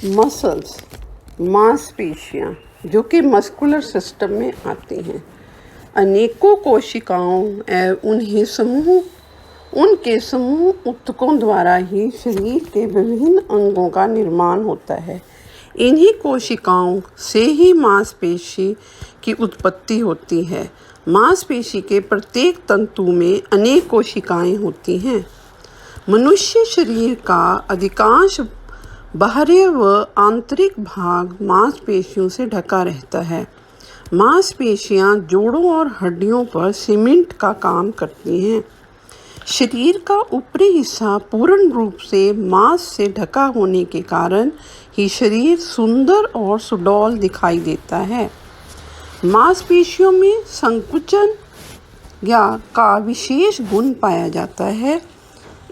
Muscles मांसपेशियाँ जो कि मस्कुलर सिस्टम में आती हैं, अनेकों कोशिकाओं एवं उनके समूह ऊतकों द्वारा ही शरीर के विभिन्न अंगों का निर्माण होता है। इन्हीं कोशिकाओं से ही मांसपेशी की उत्पत्ति होती है। मांसपेशी के प्रत्येक तंतु में अनेक कोशिकाएं होती हैं। मनुष्य शरीर का अधिकांश बाहरी व आंतरिक भाग मांसपेशियों से ढका रहता है। मांसपेशियां जोड़ों और हड्डियों पर सीमेंट का काम करती हैं। शरीर का ऊपरी हिस्सा पूर्ण रूप से मांस से ढका होने के कारण ही शरीर सुंदर और सुडौल दिखाई देता है। मांसपेशियों में संकुचन का विशेष गुण पाया जाता है।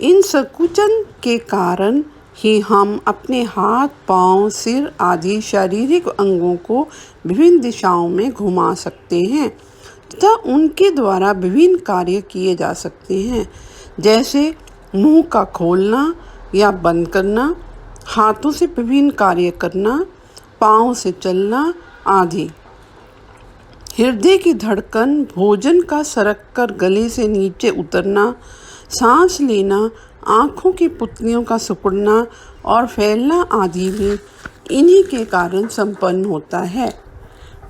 इन संकुचन के कारण ही हम अपने हाथ, पाँव, सिर आदि शारीरिक अंगों को विभिन्न दिशाओं में घुमा सकते हैं तथा उनके द्वारा विभिन्न कार्य किए जा सकते हैं, जैसे मुंह का खोलना या बंद करना, हाथों से विभिन्न कार्य करना, पाँव से चलना आदि। हृदय की धड़कन, भोजन का सरककर गले से नीचे उतरना, सांस लेना, आँखों की पुतलियों का सिकुड़ना और फैलना आदि भी इन्हीं के कारण संपन्न होता है।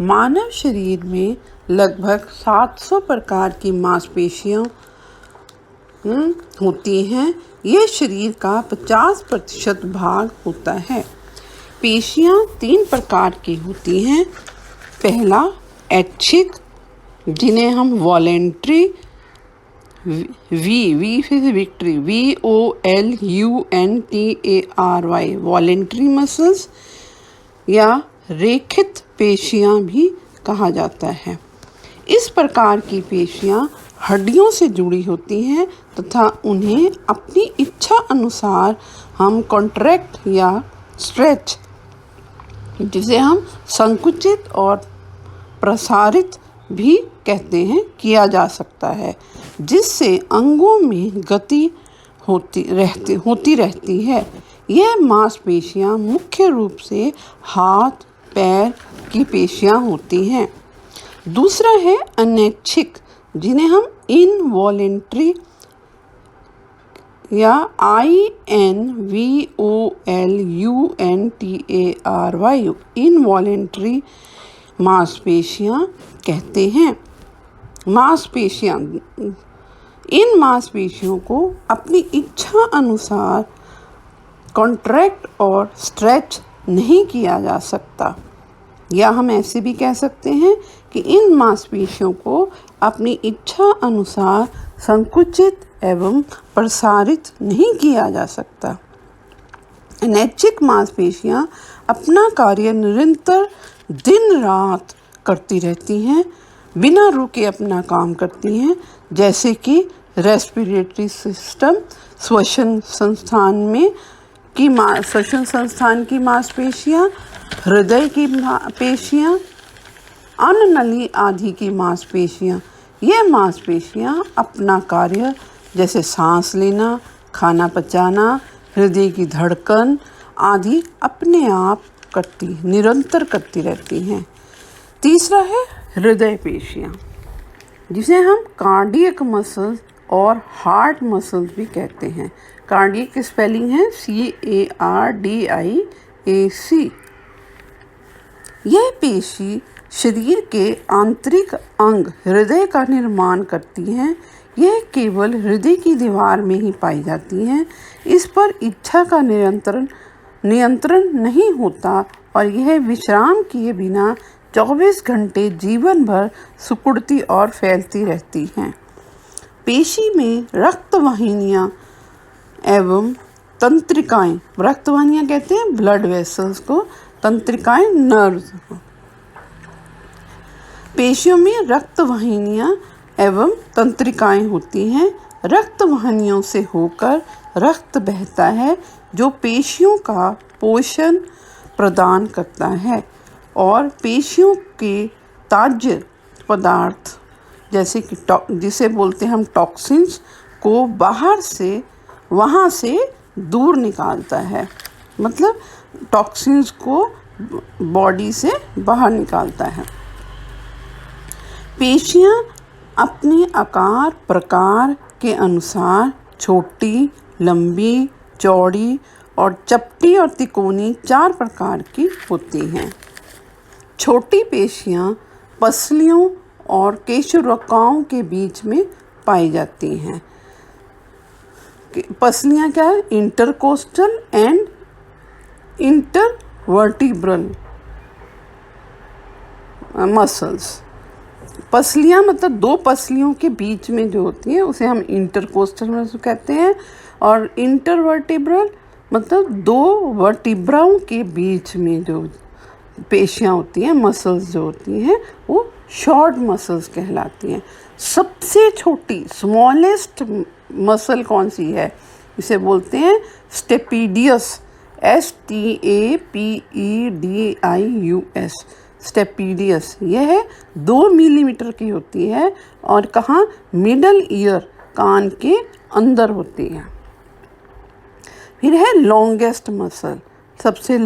मानव शरीर में लगभग 700 प्रकार की मांसपेशियाँ होती हैं। यह शरीर का 50% भाग होता है। पेशियाँ 3 प्रकार की होती हैं। पहला ऐच्छिक, जिन्हें हम वॉलेंट्री वॉलेंट्री मसल्स या रेखित पेशियाँ भी कहा जाता है। इस प्रकार की पेशियाँ हड्डियों से जुड़ी होती हैं तथा उन्हें अपनी इच्छा अनुसार हम कॉन्ट्रैक्ट या स्ट्रेच, जिसे हम संकुचित और प्रसारित भी कहते हैं, किया जा सकता है, जिससे अंगों में गति होती रहती है। यह मांसपेशियाँ मुख्य रूप से हाथ पैर की पेशियाँ होती हैं। दूसरा है अनैच्छिक, जिन्हें हम इनवॉलेंट्री या इनवॉलेंट्री मांसपेशियाँ कहते हैं। इन मांसपेशियों को अपनी इच्छा अनुसार कॉन्ट्रैक्ट और स्ट्रेच नहीं किया जा सकता, या हम ऐसे भी कह सकते हैं कि इन मांसपेशियों को अपनी इच्छा अनुसार संकुचित एवं प्रसारित नहीं किया जा सकता। अनैच्छिक मांसपेशियाँ अपना कार्य निरंतर दिन रात करती रहती हैं, बिना रुके अपना काम करती हैं, जैसे कि रेस्पिरेटरी सिस्टम, श्वसन संस्थान की मांसपेशियाँ, हृदय की पेशियाँ, अन्ननली आदि की मांसपेशियाँ। ये मांसपेशियाँ अपना कार्य जैसे सांस लेना, खाना पचाना, हृदय की धड़कन आदि अपने आप निरंतर करती रहती हैं। तीसरा है हृदय पेशियाँ, जिसे हम कार्डियक मसल्स और हार्ट मसल्स भी कहते हैं। कार्डियक की स्पेलिंग है CARDIAC। यह पेशी शरीर के आंतरिक अंग हृदय का निर्माण करती हैं। यह केवल हृदय की दीवार में ही पाई जाती हैं। इस पर इच्छा का नियंत्रण नहीं होता और यह विश्राम किए बिना 24 घंटे जीवन भर सिकुड़ती और फैलती रहती हैं। पेशी में रक्तवाहिनियाँ एवं तंत्रिकाएं, रक्तवाहिनियाँ कहते हैं ब्लड वेसल्स को, तंत्रिकाएं नर्व्स। पेशियों में रक्तवाहिनियाँ एवं तंत्रिकाएं होती हैं। रक्तवाहिनियों से होकर रक्त बहता है, जो पेशियों का पोषण प्रदान करता है और पेशियों के त्याज्य पदार्थ जैसे कि जिसे बोलते हैं हम टॉक्सिन्स को वहाँ से दूर निकालता है। मतलब टॉक्सिन्स को बॉडी से बाहर निकालता है। पेशियाँ अपने आकार प्रकार के अनुसार छोटी, लंबी, चौड़ी और चपटी और तिकोनी 4 प्रकार की होती हैं। छोटी पेशियाँ पसलियों और केशरकाओं के बीच में पाई जाती हैं। पसलियाँ क्या है? Intercostal and intervertebral muscles. पसलियाँ मतलब 2 पसलियों के बीच में जो होती है उसे हम इंटरकोस्टल मसल कहते हैं, और इंटरवर्टिब्रल मतलब 2 वर्टिब्राओं के बीच में जो पेशियाँ होती हैं, मसल्स जो होती हैं, वो शॉर्ट मसल्स कहलाती हैं। सबसे छोटी स्मॉलेस्ट मसल कौन सी है? इसे बोलते हैं स्टेपीडियस, STAPEDIUS, स्टेपीडियस। यह 2 मिलीमीटर की होती है और कहाँ? मिडल ईयर, कान के अंदर होती है। फिर है लॉन्गेस्ट मसल, सबसे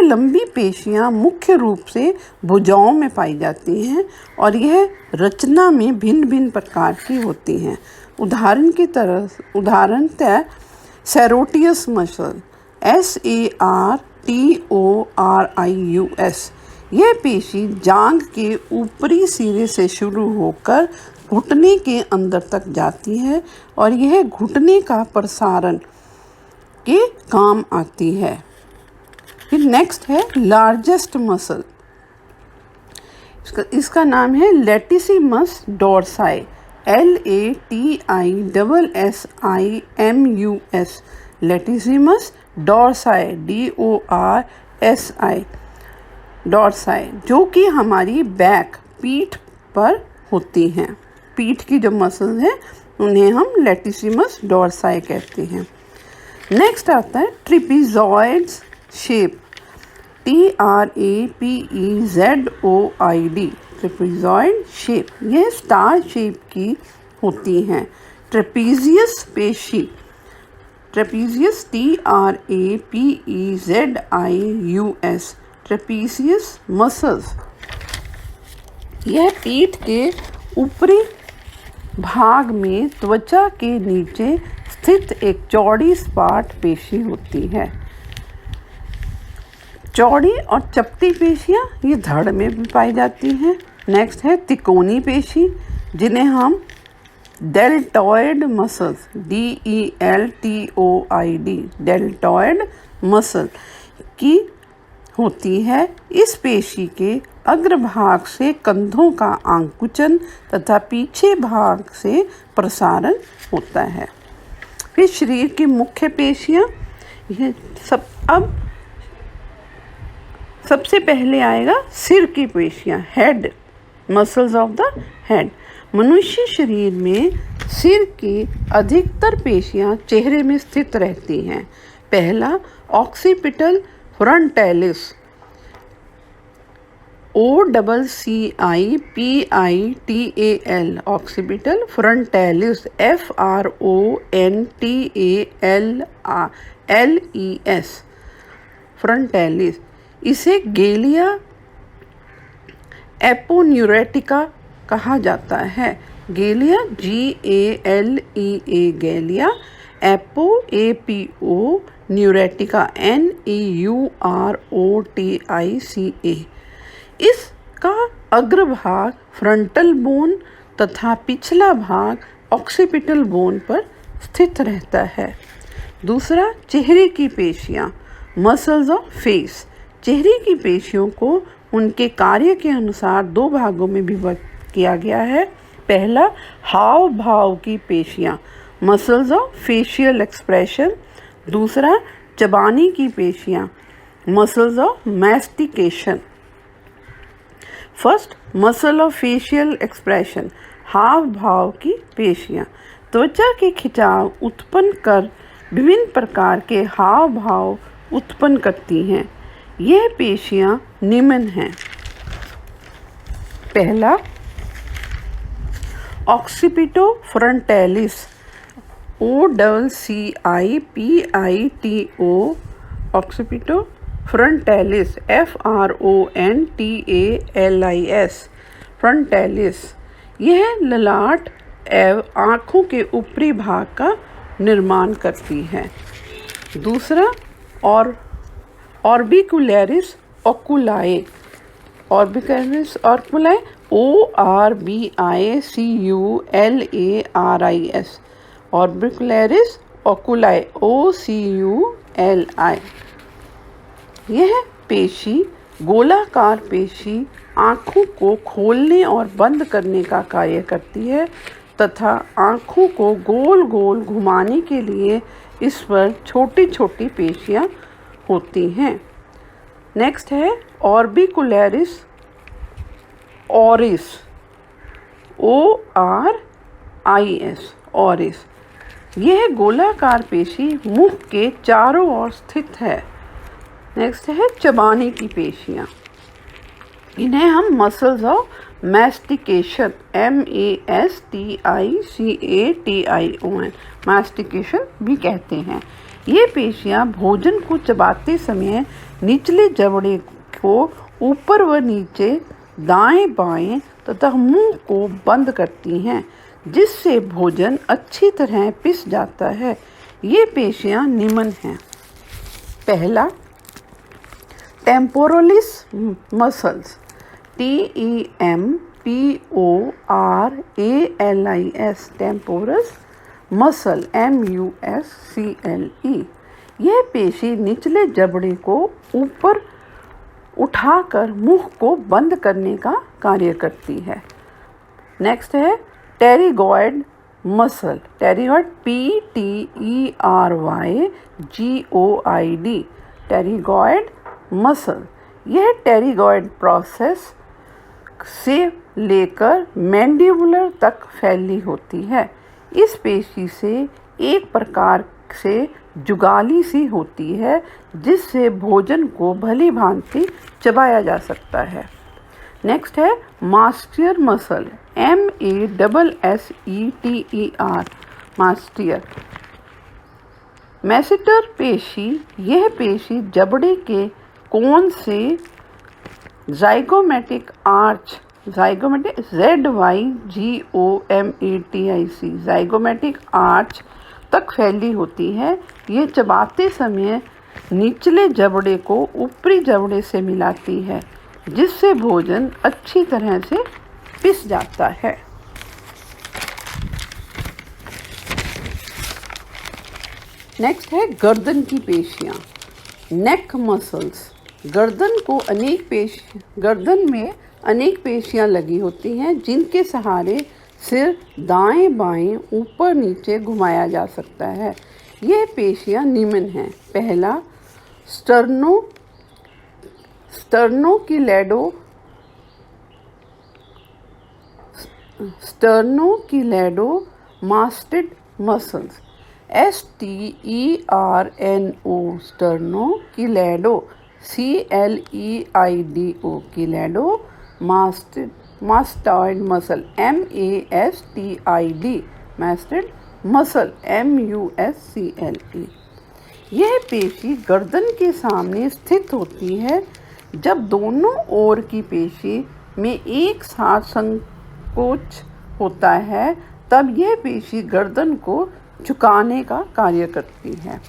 लंबी पेशियाँ मुख्य रूप से भुजाओं में पाई जाती हैं और यह रचना में भिन्न भिन्न प्रकार की होती हैं। उदाहरणतः सेरोटियस मसल, SARTORIUS। यह पेशी जांघ के ऊपरी सिरे से शुरू होकर घुटने के अंदर तक जाती है और यह घुटने का प्रसारण के काम आती है। फिर नेक्स्ट है लार्जेस्ट मसल, इसका नाम है लैटिसिमस डोर्साई, LATISSIMUS, लैटिसिमस डोर्साई, DORSI, डोर्साई, जो कि हमारी बैक, पीठ पर होती हैं। पीठ की जो मसल है उन्हें हम लैटिसिमस डोर्साई कहते हैं। नेक्स्ट आता है ट्रिपीजॉइड्स शेप, TRAPEZOID, ट्रिपीजॉइड शेप। यह स्टार शेप की होती हैं। ट्रेपीजियस पेशी, ट्रेपीजियस TRAPEZIUS, ट्रेपीजियस मसल्स। यह पीठ के ऊपरी भाग में त्वचा के नीचे स्थित एक चौड़ी सपाट पेशी होती है। चौड़ी और चपटी पेशियाँ ये धड़ में भी पाई जाती हैं। नेक्स्ट है तिकोनी पेशी, जिन्हें हम deltoid muscles, DELTOID, deltoid muscle की होती है। इस पेशी के अग्रभाग से कंधों का आंकुचन तथा पीछे भाग से प्रसारण होता है। फिर शरीर की मुख्य पेशियाँ, ये सब। अब सबसे पहले आएगा सिर की पेशियाँ, head, muscles of the head. मनुष्य शरीर में सिर की अधिकतर पेशियाँ चेहरे में स्थित रहती हैं। पहला occipital frontalis, OCCIPITAL, occipital frontalis, FRONTALLES, frontalis. इसे गेलिया एपोन्यूरेटिका कहा जाता है। गेलिया, GALEA, गेलिया, एपो, APO, न्यूरेटिका, NEUROTICA। इसका अग्रभाग फ्रंटल बोन तथा पिछला भाग ऑक्सीपिटल बोन पर स्थित रहता है। दूसरा, चेहरे की पेशियाँ, मसल्स ऑफ फेस। चेहरे की पेशियों को उनके कार्य के अनुसार 2 भागों में विभक्त किया गया है। पहला, हाव भाव की पेशियाँ, मसल्स ऑफ फेशियल एक्सप्रेशन। दूसरा, चबाने की पेशियाँ, muscles of mastication. First, muscle of facial expression, हाव भाव की पेशियाँ त्वचा के खिंचाव उत्पन्न कर विभिन्न प्रकार के हाव भाव उत्पन्न करती हैं। यह पेशियाँ निम्न हैं। पहला, occipito frontalis, OCCIPITO occipito frontalis, FRONTALIS, frontalis, यह ललाट एवं आँखों के ऊपरी भाग का निर्माण करती है। दूसरा orbicularis ओकुलाई, orbicularis ओकुलाई, ORBICULARIS, orbicularis ओकुलाई, OCULI। यह पेशी गोलाकार पेशी आँखों को खोलने और बंद करने का कार्य करती है तथा आँखों को गोल गोल घुमाने के लिए इस पर छोटी छोटी पेशियाँ होती हैं। नेक्स्ट है ऑर्बिकुलरिस ओरिस, ORIS, ओरिस, यह गोलाकार पेशी मुख के चारों ओर स्थित है। नेक्स्ट है चबाने की पेशियाँ, इन्हें हम muscles of mastication, MASTICATION, mastication भी कहते हैं। ये पेशियाँ भोजन को चबाते समय निचले जबड़े को ऊपर व नीचे, दाएं बाएं तथा मुंह को बंद करती हैं, जिससे भोजन अच्छी तरह पिस जाता है। ये पेशियाँ निम्न हैं। पहला, temporalis muscles, TEMPORALIS, टेम्पोरस muscle, MUSCLE, यह पेशी निचले जबड़े को ऊपर उठाकर मुंह को बंद करने का कार्य करती है। नेक्स्ट है pterygoid muscle, pterygoid, PTERYGOID, pterygoid muscle, यह टेरिगॉइड प्रोसेस से लेकर मैंडिबुलर तक फैली होती है। इस पेशी से एक प्रकार से जुगाली सी होती है, जिससे भोजन को भली भांति चबाया जा सकता है। नेक्स्ट है मास्टियर मसल, MASSETER, मास्टियर, मैसेटर पेशी, यह पेशी जबड़े के कोन से ज़ाइगोमेटिक आर्च, ज़ाइगोमेटिक, ZYGOMATIC, ज़ाइगोमेटिक आर्च तक फैली होती है। ये चबाते समय निचले जबड़े को ऊपरी जबड़े से मिलाती है, जिससे भोजन अच्छी तरह से पिस जाता है। नेक्स्ट है गर्दन की पेशियाँ, नेक मसल्स, गर्दन में अनेक पेशियाँ लगी होती हैं, जिनके सहारे सिर दाएं बाएं ऊपर नीचे घुमाया जा सकता है। यह पेशियाँ निम्न हैं। पहला, sternocleidomastoid muscles, STERNO, sternocleido, CLEIDO, cleido mastoid muscle, MASTID, mastoid muscle, MUSCLE। यह पेशी गर्दन के सामने स्थित होती है। जब दोनों ओर की पेशी में एक साथ संकोच होता है, तब यह पेशी गर्दन को झुकाने का कार्य करती है।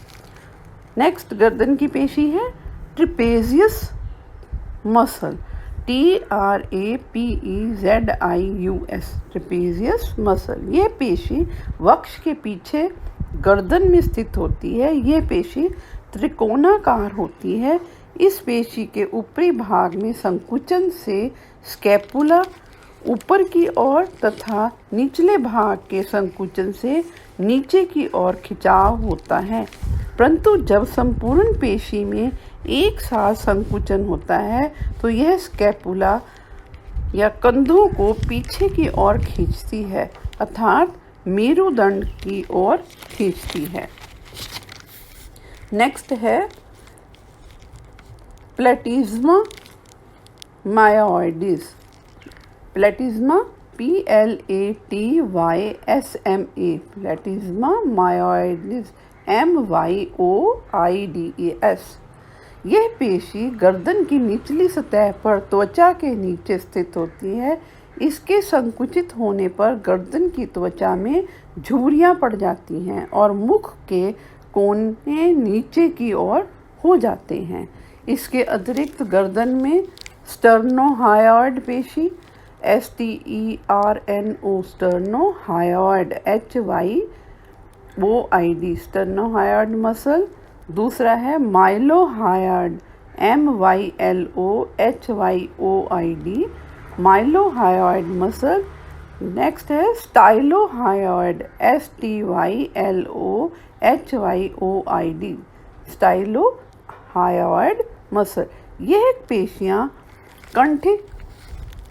नेक्स्ट गर्दन की पेशी है trapezius muscle, TRAPEZIUS, trapezius muscle, यह पेशी वक्ष के पीछे गर्दन में स्थित होती है। यह पेशी त्रिकोणाकार होती है। इस पेशी के ऊपरी भाग में संकुचन से स्कैपुला ऊपर की ओर तथा निचले भाग के संकुचन से नीचे की ओर खिंचाव होता है, परंतु जब संपूर्ण पेशी में एक साथ संकुचन होता है तो यह स्कैपुला या कंधों को पीछे की ओर खींचती है, अर्थात मेरुदंड की ओर खींचती है। नेक्स्ट है प्लेटिज्मा मायोइडिस, प्लेटिज्मा, PLATYSMA, प्लेटिज्मा मायोइडिस, MYOIDES, यह पेशी गर्दन की निचली सतह पर त्वचा के नीचे स्थित होती है। इसके संकुचित होने पर गर्दन की त्वचा में झुर्रियाँ पड़ जाती हैं और मुख के कोने नीचे की ओर हो जाते हैं। इसके अतिरिक्त गर्दन में स्टर्नोहायोइड पेशी STERNO स्टर्नोहायोइड HYOID स्टर्नोहायोइड मसल, दूसरा है माइलोहायोइड MYLOHYOID माइलोहायोइड मसल, नेक्स्ट है स्टाइलोहायोइड STYLOHYOID स्टाइलोहायोइड मसल। यह पेशियाँ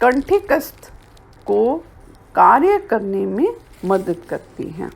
कंठिकस्थ को कार्य करने में मदद करती हैं।